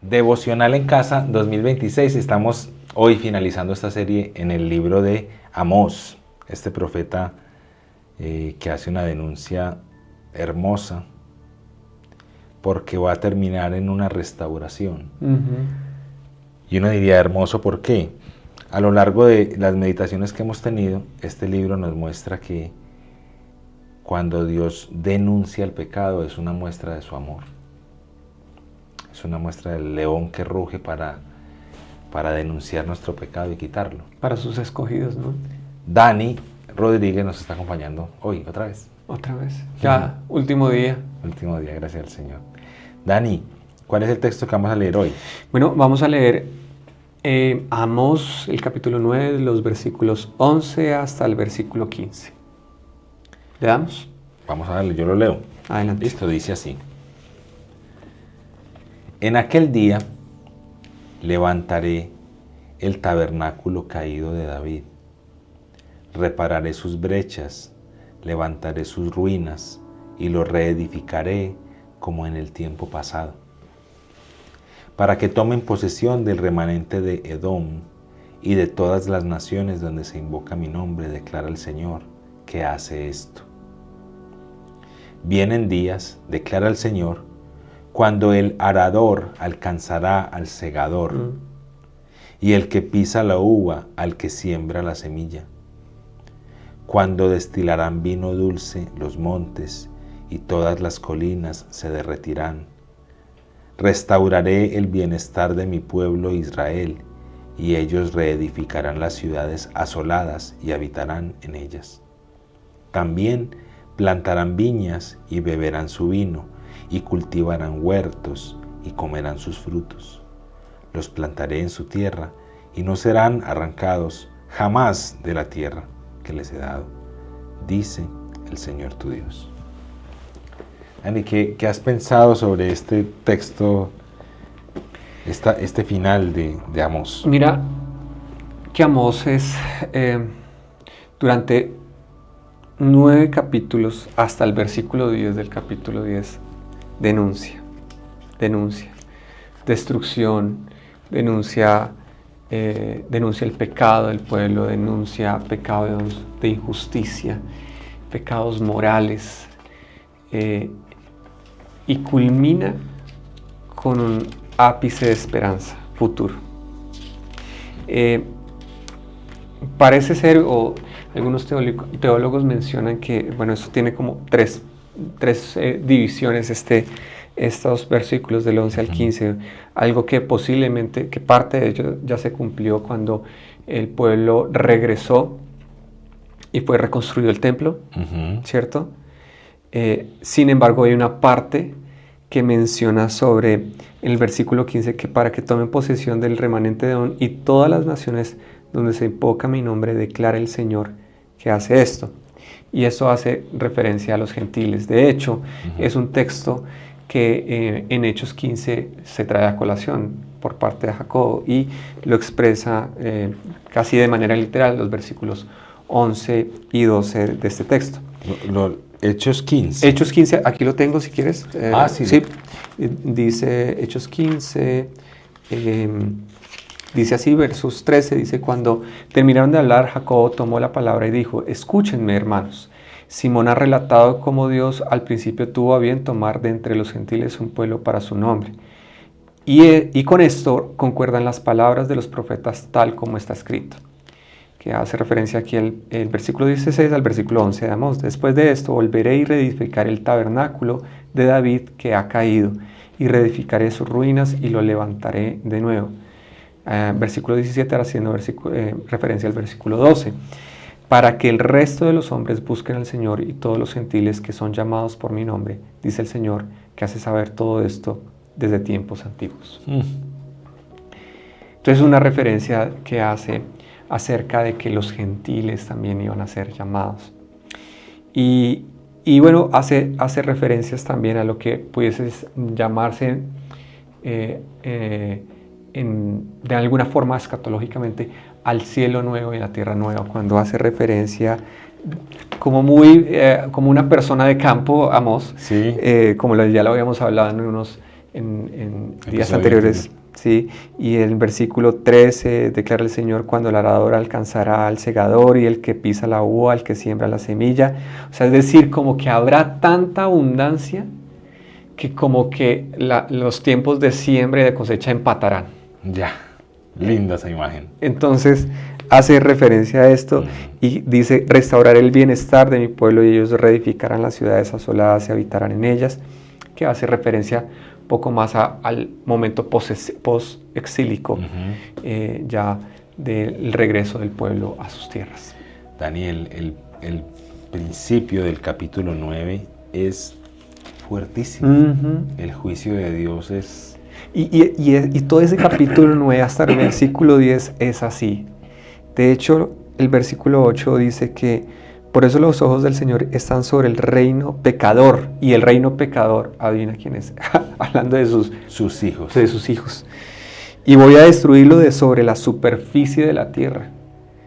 Devocional en Casa 2026. Estamos hoy finalizando esta serie en el libro de Amós, este profeta que hace una denuncia hermosa porque va a terminar en una restauración. Y uno diría hermoso, ¿por qué? A lo largo de las meditaciones que hemos tenido, este libro nos muestra que cuando Dios denuncia el pecado es una muestra de su amor. Es una muestra del león que ruge para denunciar nuestro pecado y quitarlo. Para sus escogidos, ¿no? Dani Rodríguez nos está acompañando hoy, otra vez. Otra vez. Ya, último día. Último día, gracias al Señor. Dani, ¿cuál es el texto que vamos a leer hoy? Bueno, vamos a leer Amós, el capítulo 9, los versículos 11 hasta el versículo 15. ¿Le damos? Vamos a darle, yo lo leo. Adelante. Listo, dice así. En aquel día levantaré el tabernáculo caído de David, repararé sus brechas, levantaré sus ruinas y lo reedificaré como en el tiempo pasado, para que tomen posesión del remanente de Edom y de todas las naciones donde se invoca mi nombre, declara el Señor, que hace esto. Vienen días, declara el Señor, cuando el arador alcanzará al segador y el que pisa la uva al que siembra la semilla. Cuando destilarán vino dulce los montes y todas las colinas se derretirán. Restauraré el bienestar de mi pueblo Israel y ellos reedificarán las ciudades asoladas y habitarán en ellas. También plantarán viñas y beberán su vino y cultivarán huertos y comerán sus frutos. Los plantaré en su tierra y no serán arrancados jamás de la tierra que les he dado, dice el Señor tu Dios. Ani, ¿qué has pensado sobre este texto, este final de Amós? Mira, que Amós es, durante 9 capítulos, hasta el versículo 10 del capítulo 10, denuncia, destrucción, denuncia el pecado del pueblo, denuncia pecados de injusticia, pecados morales, y culmina con un ápice de esperanza futuro. Parece ser, o algunos teólogos mencionan que, bueno, eso tiene como tres divisiones, estos versículos del 11 al 15, algo que posiblemente, que parte de ello ya se cumplió cuando el pueblo regresó y fue reconstruido el templo, ¿cierto? Sin embargo, hay una parte que menciona sobre el versículo 15, que para que tomen posesión del remanente de Edom y todas las naciones donde se invoca mi nombre, declara el Señor que hace esto. Y eso hace referencia a los gentiles. De hecho, es un texto que en Hechos 15 se trae a colación por parte de Jacobo y lo expresa casi de manera literal los versículos 11 y 12 de este texto. Hechos 15. Hechos 15, aquí lo tengo si quieres. Sí. Sí. Dice Hechos 15, dice así, versos 13, dice: cuando terminaron de hablar, Jacobo tomó la palabra y dijo: escúchenme, hermanos. Simón ha relatado cómo Dios al principio tuvo a bien tomar de entre los gentiles un pueblo para su nombre. Y con esto concuerdan las palabras de los profetas tal como está escrito. Que hace referencia aquí el versículo 16 al versículo 11 de Amós. Después de esto volveré y reedificaré el tabernáculo de David que ha caído, y reedificaré sus ruinas y lo levantaré de nuevo. Versículo 17 haciendo referencia al versículo 12. Para que el resto de los hombres busquen al Señor y todos los gentiles que son llamados por mi nombre, dice el Señor, que hace saber todo esto desde tiempos antiguos. Entonces, una referencia que hace acerca de que los gentiles también iban a ser llamados. Y bueno, hace referencias también a lo que pudiese llamarse de alguna forma escatológicamente al cielo nuevo y la tierra nueva, cuando hace referencia como una persona de campo, Amós, sí. como ya lo habíamos hablado en días anteriores, ¿sí? Y el versículo 13 declara el Señor: cuando el arador alcanzará al segador y el que pisa la uva, al que siembra la semilla. O sea, es decir, como que habrá tanta abundancia que como que los tiempos de siembra y de cosecha empatarán. Ya, linda esa imagen. Entonces hace referencia a esto y dice: restauraré el bienestar de mi pueblo y ellos reedificarán las ciudades asoladas y habitarán en ellas, que hace referencia poco más al momento post-exílico, ya del regreso del pueblo a sus tierras. Daniel, el principio del capítulo 9 es fuertísimo. El juicio de Dios es... Y todo ese capítulo 9 hasta el versículo 10 es así. De hecho, el versículo 8 dice que por eso los ojos del Señor están sobre el reino pecador. Y el reino pecador, adivina quién es, hablando de sus hijos. De sus hijos. Y voy a destruirlo de sobre la superficie de la tierra.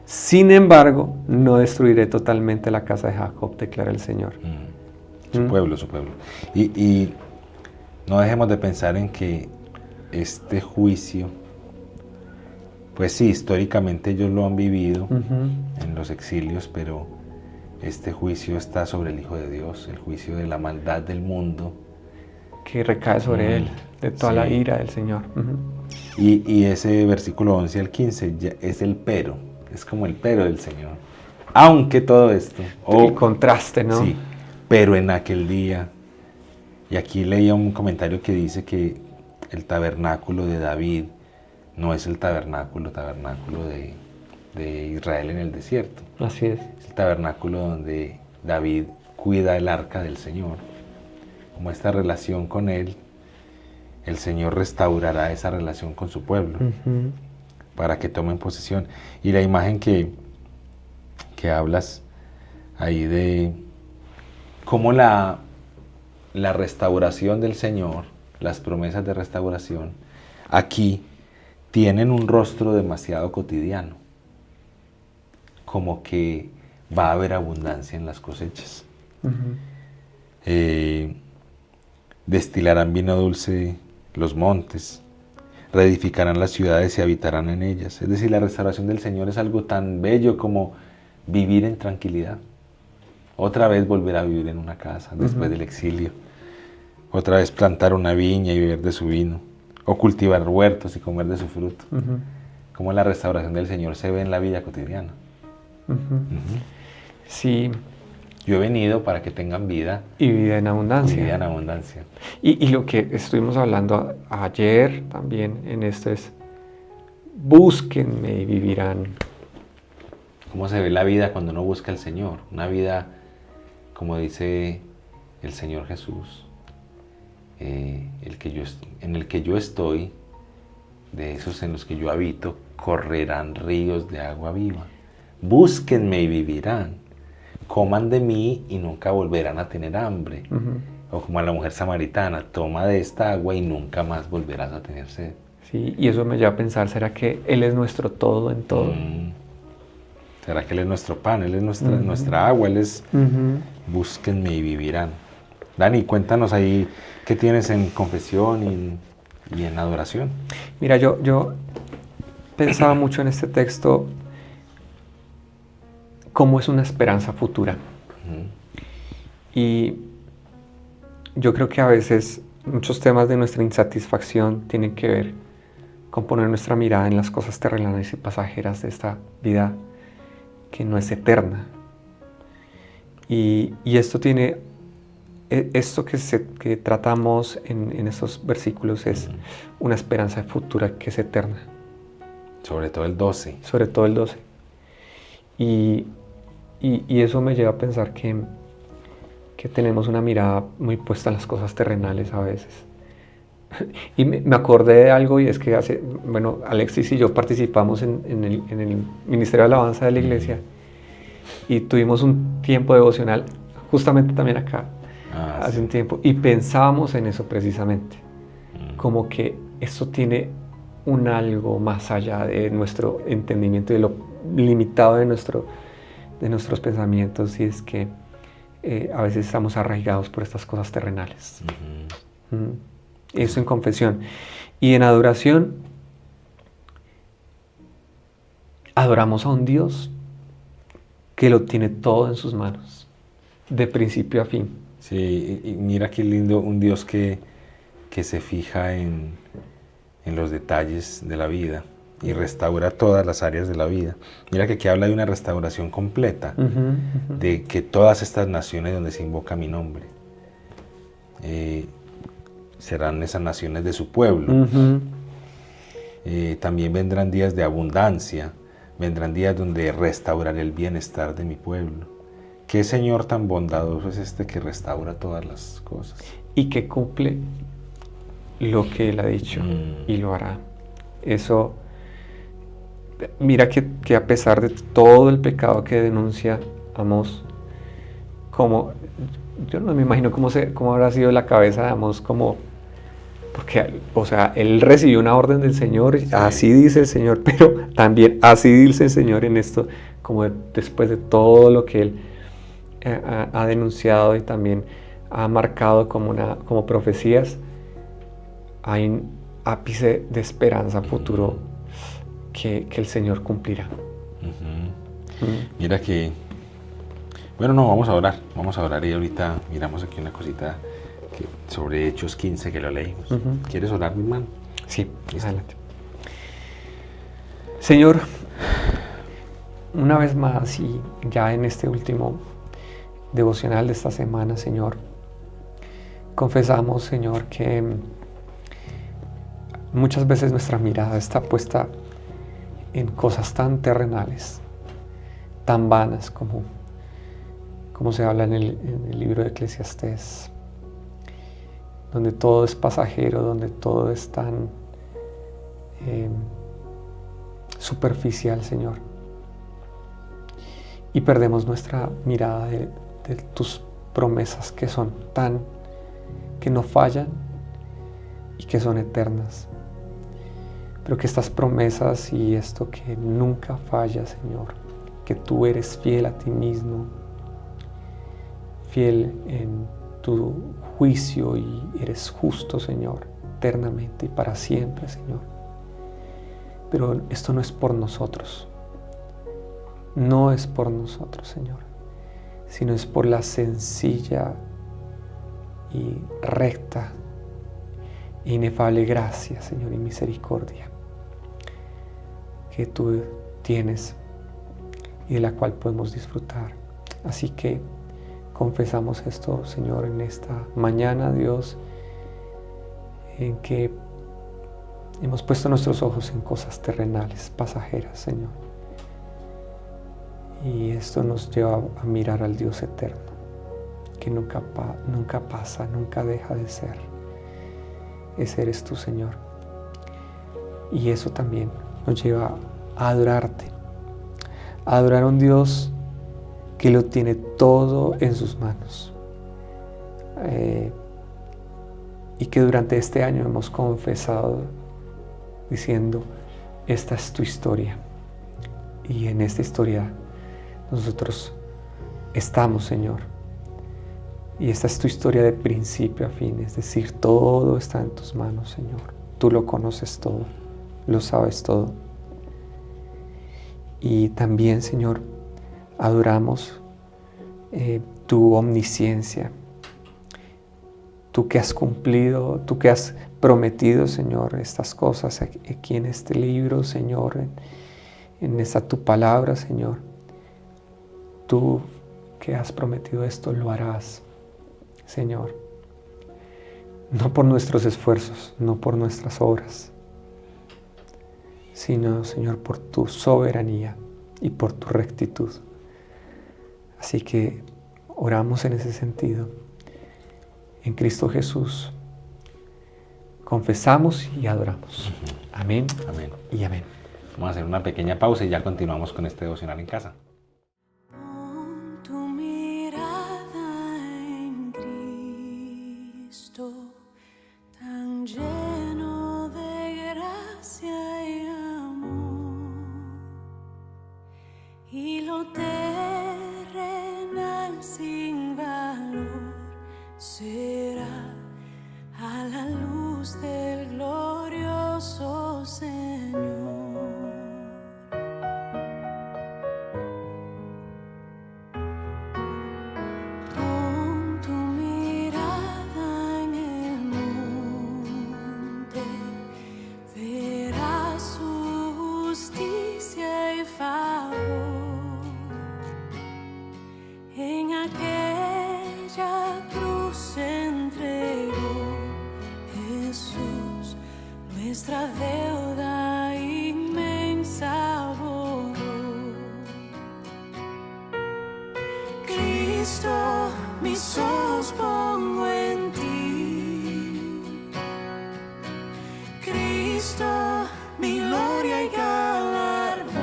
Sin embargo, no destruiré totalmente la casa de Jacob, declara el Señor. Su pueblo, su pueblo. Y no dejemos de pensar en que este juicio, pues sí, históricamente ellos lo han vivido en los exilios, pero este juicio está sobre el Hijo de Dios, el juicio de la maldad del mundo. Que recae sobre él, de toda la ira del Señor. Y ese versículo 11 al 15 ya es el pero, es como el pero del Señor. Aunque todo esto... El contraste, ¿no? Sí, pero en aquel día, y aquí leía un comentario que dice que el tabernáculo de David no es el tabernáculo de Israel en el desierto. Así es. Es el tabernáculo donde David cuida el arca del Señor. Como esta relación con él, el Señor restaurará esa relación con su pueblo para que tomen posesión. Y la imagen que hablas ahí de cómo la restauración del Señor, las promesas de restauración, aquí tienen un rostro demasiado cotidiano, como que va a haber abundancia en las cosechas. Destilarán vino dulce los montes, reedificarán las ciudades y habitarán en ellas. Es decir, la restauración del Señor es algo tan bello como vivir en tranquilidad. Otra vez volver a vivir en una casa después del exilio. Otra vez plantar una viña y beber de su vino. O cultivar huertos y comer de su fruto. Como la restauración del Señor se ve en la vida cotidiana. Sí. Yo he venido para que tengan vida. Y vida en abundancia. Y vida en abundancia. Y lo que estuvimos hablando ayer también en esto es: búsquenme y vivirán. ¿Cómo se ve la vida cuando uno busca al Señor? Una vida, como dice el Señor Jesús, en el que yo estoy, de esos en los que yo habito, correrán ríos de agua viva. Búsquenme y vivirán. Coman de mí y nunca volverán a tener hambre. O como a la mujer samaritana: toma de esta agua y nunca más volverás a tener sed. Sí, y eso me lleva a pensar: ¿será que Él es nuestro todo en todo? ¿Será que Él es nuestro pan? Él es nuestra agua. Él es... Búsquenme y vivirán. Dani, cuéntanos ahí qué tienes en confesión y en adoración. Mira, yo pensaba mucho en este texto cómo es una esperanza futura. Y yo creo que a veces muchos temas de nuestra insatisfacción tienen que ver con poner nuestra mirada en las cosas terrenales y pasajeras de esta vida que no es eterna. Y esto que tratamos en estos versículos es una esperanza futura que es eterna. Sobre todo el 12. Sobre todo el 12. Y eso me lleva a pensar que tenemos una mirada muy puesta en las cosas terrenales a veces. Y me acordé de algo, y es que Alexis y yo participamos en el Ministerio de Alabanza de la iglesia, y tuvimos un tiempo devocional justamente también acá, hace un tiempo, y pensábamos en eso precisamente, como que eso tiene un algo más allá de nuestro entendimiento y de lo limitado de nuestros pensamientos, y es que a veces estamos arraigados por estas cosas terrenales. Eso en confesión. Y en adoración, adoramos a un Dios que lo tiene todo en sus manos, de principio a fin. Sí, y mira qué lindo, un Dios que se fija en los detalles de la vida y restaura todas las áreas de la vida. Mira que aquí habla de una restauración completa, de que todas estas naciones donde se invoca mi nombre serán esas naciones de su pueblo. También vendrán días de abundancia, vendrán días donde restauraré el bienestar de mi pueblo. ¿Qué Señor tan bondadoso es este que restaura todas las cosas? Y que cumple lo que Él ha dicho y lo hará. Eso, mira que a pesar de todo el pecado que denuncia Amós, como, yo no me imagino cómo habrá sido la cabeza de Amós, porque, o sea, él recibió una orden del Señor, sí. Así dice el Señor, pero también así dice el Señor en esto, como después de todo lo que él ha denunciado y también ha marcado como profecías, hay un ápice de esperanza futuro que el Señor cumplirá. Mira que, bueno, no, vamos a orar y ahorita miramos aquí una cosita sobre Hechos 15 que lo leímos. ¿Quieres orar, mi hermano? Sí, ¿listo? Adelante. Señor, una vez más y ya en este último devocional de esta semana, Señor, confesamos, Señor, que muchas veces nuestra mirada está puesta en cosas tan terrenales, tan vanas como se habla en el libro de Eclesiastés, donde todo es pasajero, donde todo es tan superficial, Señor. Y perdemos nuestra mirada de tus promesas que no fallan y que son eternas. Pero que estas promesas y esto que nunca falla, Señor, que tú eres fiel a ti mismo, fiel en tu juicio y eres justo, Señor, eternamente y para siempre, Señor. Pero esto no es por nosotros, no es por nosotros, Señor, sino es por la sencilla y recta e inefable gracia, Señor, y misericordia que tú tienes y de la cual podemos disfrutar. Así que confesamos esto, Señor, en esta mañana, Dios, en que hemos puesto nuestros ojos en cosas terrenales, pasajeras, Señor. Y esto nos lleva a mirar al Dios eterno, que nunca pasa, nunca deja de ser. Ese eres tú, Señor. Y eso también nos lleva a adorarte, a adorar a un Dios que lo tiene todo en sus manos. Y que durante este año hemos confesado diciendo, esta es tu historia. Y en esta historia nosotros estamos, Señor. Y esta es tu historia de principio a fin, es decir, todo está en tus manos, Señor. Tú lo conoces todo, lo sabes todo. Y también, Señor, adoramos tu omnisciencia. Tú que has cumplido, tú que has prometido, Señor, estas cosas aquí en este libro, Señor, en esta tu palabra, Señor. Tú que has prometido esto, lo harás, Señor. No por nuestros esfuerzos, no por nuestras obras, sino, Señor, por tu soberanía y por tu rectitud. Así que oramos en ese sentido. En Cristo Jesús confesamos y adoramos. Amén. Amén. Y amén. Vamos a hacer una pequeña pausa y ya continuamos con este devocional en casa. Pon tu mirada en Cristo, tan lleno de gracia y amor, y lo terrenal sin valor será a la luz nuestra deuda inmensa borró. Cristo, mis ojos pongo en ti. Cristo, mi gloria y galardón.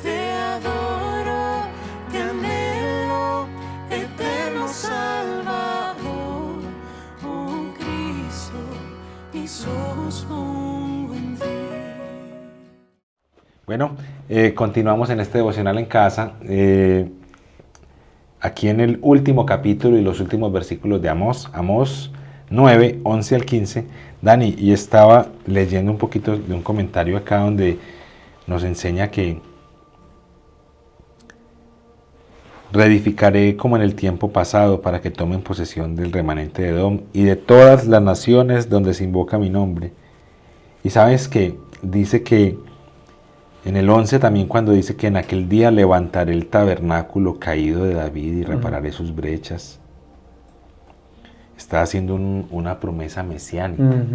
Te adoro, te anhelo, eterno Salvador. Oh Cristo, mis ojos pongo en ti. Bueno, continuamos en este devocional en casa. Aquí en el último capítulo y los últimos versículos de Amós, Amós 9, 11 al 15. Dani, y estaba leyendo un poquito de un comentario acá donde nos enseña que reedificaré como en el tiempo pasado para que tomen posesión del remanente de Edom y de todas las naciones donde se invoca mi nombre. Y sabes que dice que en el 11 también cuando dice que en aquel día levantaré el tabernáculo caído de David y repararé sus brechas. Está haciendo una promesa mesiánica.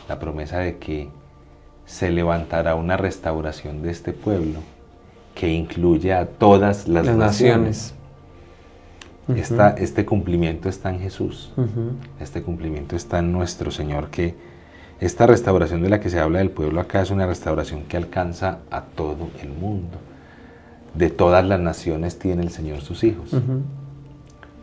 La promesa de que se levantará una restauración de este pueblo que incluye a todas las naciones. Este cumplimiento está en Jesús. Este cumplimiento está en nuestro Señor, que esta restauración de la que se habla del pueblo acá es una restauración que alcanza a todo el mundo. De todas las naciones tiene el Señor sus hijos.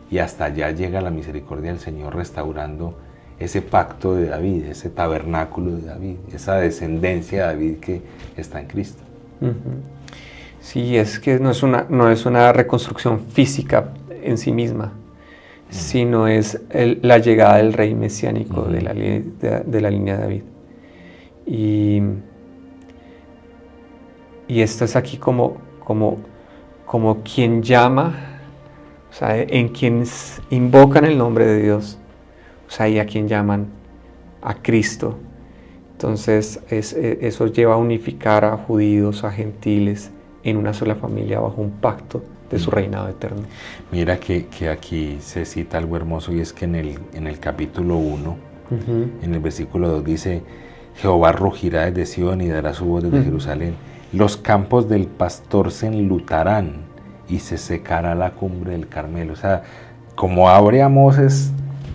Y hasta allá llega la misericordia del Señor restaurando ese pacto de David, ese tabernáculo de David, esa descendencia de David que está en Cristo. Sí, es que no es una reconstrucción física en sí misma, sino es la llegada del rey mesiánico de la línea de David. Y esto es aquí como quien llama, o sea, en quienes invocan el nombre de Dios, o sea, y a quien llaman a Cristo. Entonces, eso lleva a unificar a judíos, a gentiles, en una sola familia bajo un pacto de su reinado eterno. Mira que aquí se cita algo hermoso, y es que en el capítulo 1, en el versículo 2 dice: Jehová rugirá desde Sión y dará su voz desde Jerusalén. Los campos del pastor se enlutarán y se secará la cumbre del Carmelo. O sea, como abre Amós es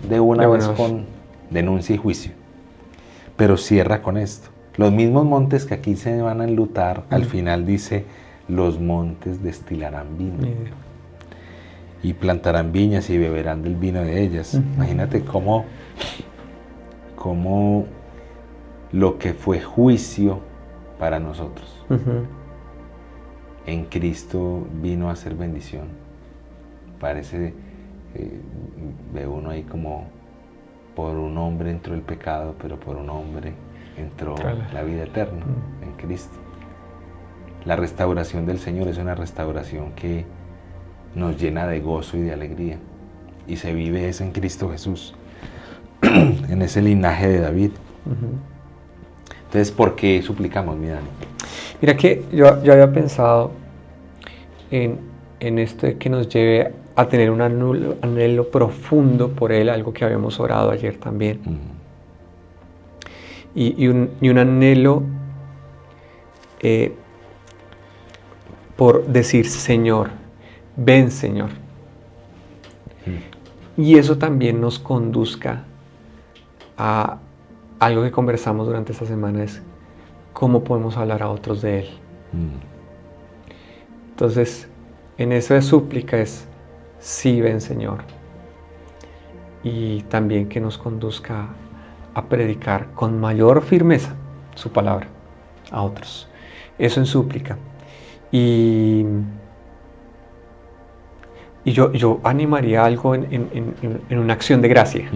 de una vez con denuncia y juicio, pero cierra con esto. Los mismos montes que aquí se van a enlutar, al final dice: los montes destilarán vino y plantarán viñas y beberán del vino de ellas. Imagínate cómo lo que fue juicio para nosotros, en Cristo vino a ser bendición. Parece, ve uno ahí como por un hombre entró el pecado, pero por un hombre entró la vida eterna en Cristo. La restauración del Señor es una restauración que nos llena de gozo y de alegría, y se vive es en Cristo Jesús, en ese linaje de David. Entonces, ¿por qué suplicamos, mi Dani? Mira que yo había pensado en esto de que nos lleve a tener un anhelo profundo por Él, algo que habíamos orado ayer también. Y un anhelo por decir: Señor, ven Señor. Y eso también nos conduzca a algo que conversamos durante esta semana, es cómo podemos hablar a otros de Él. Entonces, en eso de súplica es: sí, ven Señor. Y también que nos conduzca a predicar con mayor firmeza su palabra a otros. Eso en súplica. Y yo animaría algo en una acción de gracia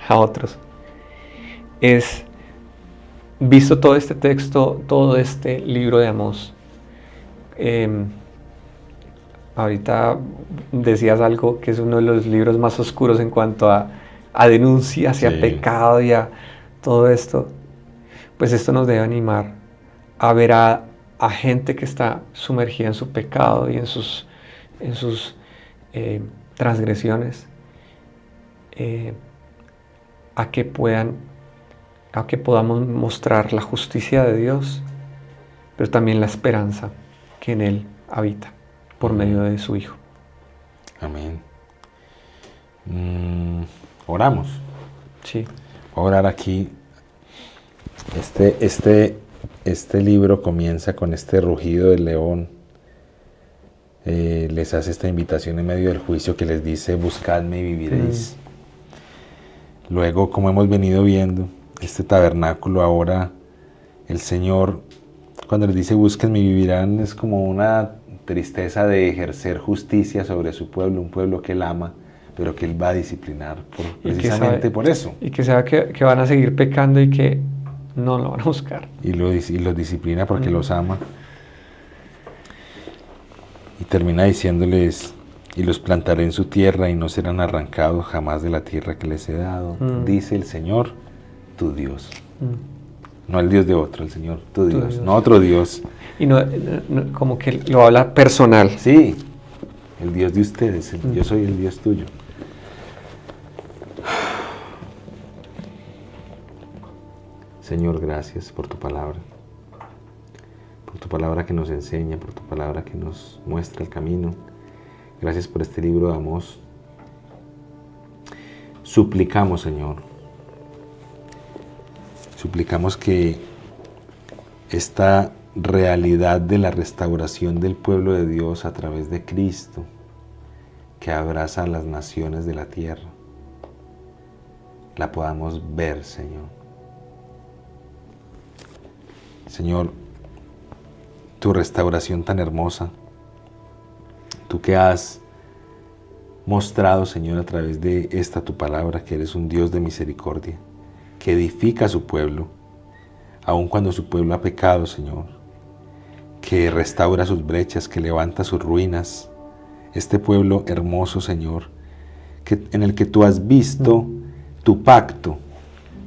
a otros. Es, visto todo este texto, todo este libro de Amós, ahorita decías algo que es uno de los libros más oscuros en cuanto a denuncia hacia pecado y a todo esto. Pues esto nos debe animar a ver a gente que está sumergida en su pecado y en sus transgresiones, a que podamos mostrar la justicia de Dios, pero también la esperanza que en Él habita por medio de su Hijo. Amén. Oramos. Sí. Voy a orar aquí. Este libro comienza con este rugido del león. Les hace esta invitación en medio del juicio que les dice: buscadme y viviréis. Luego, como hemos venido viendo, este tabernáculo ahora, el Señor, cuando les dice búsquenme y vivirán, es como una tristeza de ejercer justicia sobre su pueblo, un pueblo que Él ama, pero que Él va a disciplinar precisamente por eso. Y que sabe que van a seguir pecando y que no lo van a buscar. Y los disciplina porque los ama. Y termina diciéndoles: y los plantaré en su tierra y no serán arrancados jamás de la tierra que les he dado, dice el Señor, tu Dios. No el Dios de otro, el Señor, tu Dios, no otro Dios. Y no, como que lo habla personal. Sí, el Dios de ustedes, yo soy el Dios tuyo. Señor, gracias por tu palabra que nos enseña, por tu palabra que nos muestra el camino. Gracias por este libro de Amós. Suplicamos, Señor, que esta realidad de la restauración del pueblo de Dios a través de Cristo, que abraza a las naciones de la tierra, la podamos ver, Señor. Señor, tu restauración tan hermosa, tú que has mostrado, Señor, a través de esta tu palabra, que eres un Dios de misericordia, que edifica a su pueblo, aun cuando su pueblo ha pecado, Señor, que restaura sus brechas, que levanta sus ruinas. Este pueblo hermoso, Señor, en el que tú has visto tu pacto.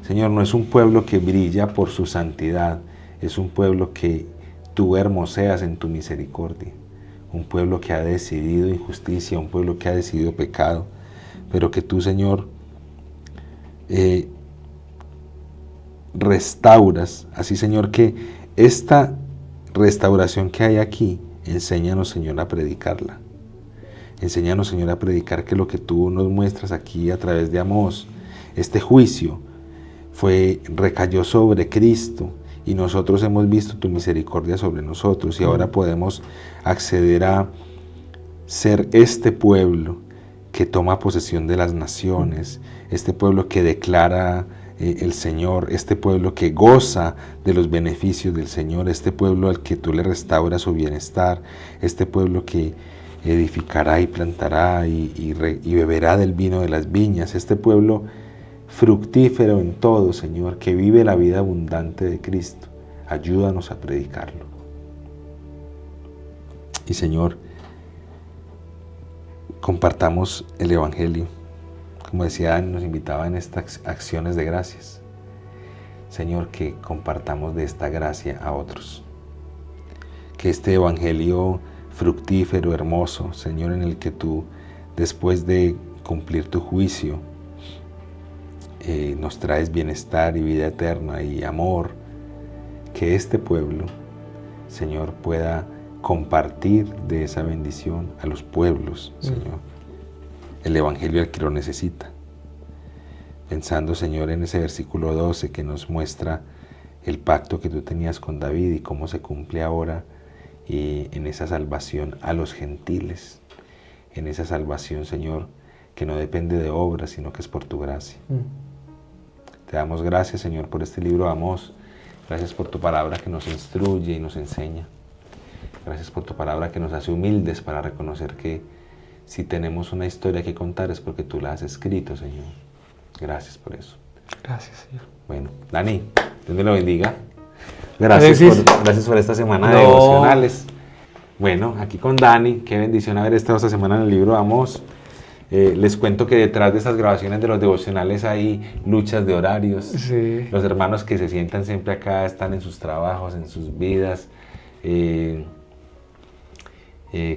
Señor, no es un pueblo que brilla por su santidad, es un pueblo que tú hermoseas en tu misericordia. Un pueblo que ha decidido injusticia, un pueblo que ha decidido pecado, pero que tú, Señor, restauras. Así, Señor, que esta restauración que hay aquí, enséñanos, Señor, a predicarla. Enséñanos, Señor, a predicar que lo que tú nos muestras aquí a través de Amós, este juicio, recayó sobre Cristo, y nosotros hemos visto tu misericordia sobre nosotros, y ahora podemos acceder a ser este pueblo que toma posesión de las naciones, este pueblo que declara el Señor, este pueblo que goza de los beneficios del Señor, este pueblo al que tú le restauras su bienestar, este pueblo que edificará y plantará y beberá del vino de las viñas, este pueblo fructífero en todo, Señor, que vive la vida abundante de Cristo. Ayúdanos a predicarlo. Y, Señor, compartamos el Evangelio. Como decía Dani, nos invitaba en estas acciones de gracias. Señor, que compartamos de esta gracia a otros. Que este Evangelio fructífero, hermoso, Señor, en el que tú, después de cumplir tu juicio, nos traes bienestar y vida eterna y amor, que este pueblo, Señor, pueda compartir de esa bendición a los pueblos, Señor, el Evangelio al que lo necesita. Pensando, Señor, en ese versículo 12 que nos muestra el pacto que tú tenías con David y cómo se cumple ahora, y en esa salvación a los gentiles, en esa salvación, Señor, que no depende de obras, sino que es por tu gracia. Te damos gracias, Señor, por este libro de Amós. Gracias por tu palabra que nos instruye y nos enseña. Gracias por tu palabra que nos hace humildes para reconocer que si tenemos una historia que contar es porque tú la has escrito, Señor. Gracias por eso. Gracias, Señor. Bueno, Dani, Dios me lo bendiga. Gracias por esta semana de devocionales. Bueno, aquí con Dani, qué bendición haber estado esta semana en el libro de Amós. Les cuento que detrás de estas grabaciones de los devocionales hay luchas de horarios. Sí. Los hermanos que se sientan siempre acá están en sus trabajos, en sus vidas.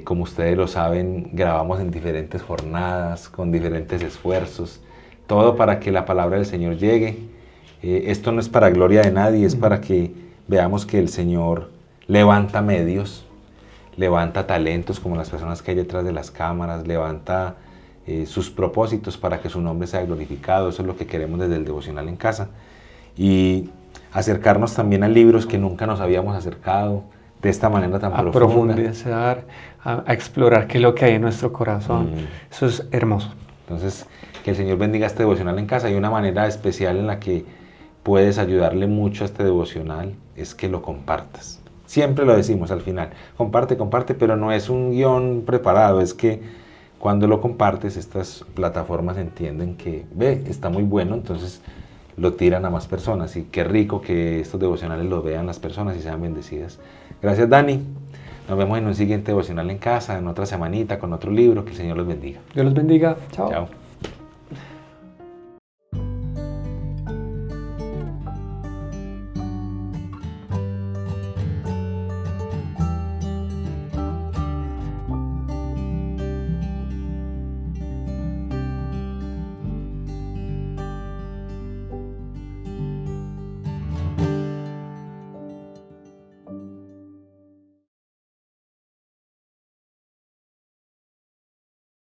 Como ustedes lo saben, grabamos en diferentes jornadas, con diferentes esfuerzos. todo para que la palabra del Señor llegue. Esto no es para gloria de nadie, es para que veamos que el Señor levanta medios, levanta talentos como las personas que hay detrás de las cámaras, levanta sus propósitos para que su nombre sea glorificado. Eso es lo que queremos desde el Devocional en Casa. Y acercarnos también a libros que nunca nos habíamos acercado de esta manera tan profunda. A profundizar, a explorar qué es lo que hay en nuestro corazón. Eso es hermoso. Entonces, que el Señor bendiga este Devocional en Casa. Y una manera especial en la que puedes ayudarle mucho a este Devocional es que lo compartas. Siempre lo decimos al final, comparte, comparte, pero no es un guión preparado, es que cuando lo compartes estas plataformas entienden que, está muy bueno, entonces lo tiran a más personas y qué rico que estos devocionales los vean las personas y sean bendecidas. Gracias, Dani. Nos vemos en un siguiente Devocional en Casa, en otra semanita, con otro libro. Que el Señor los bendiga. Dios los bendiga. Chao. Chao.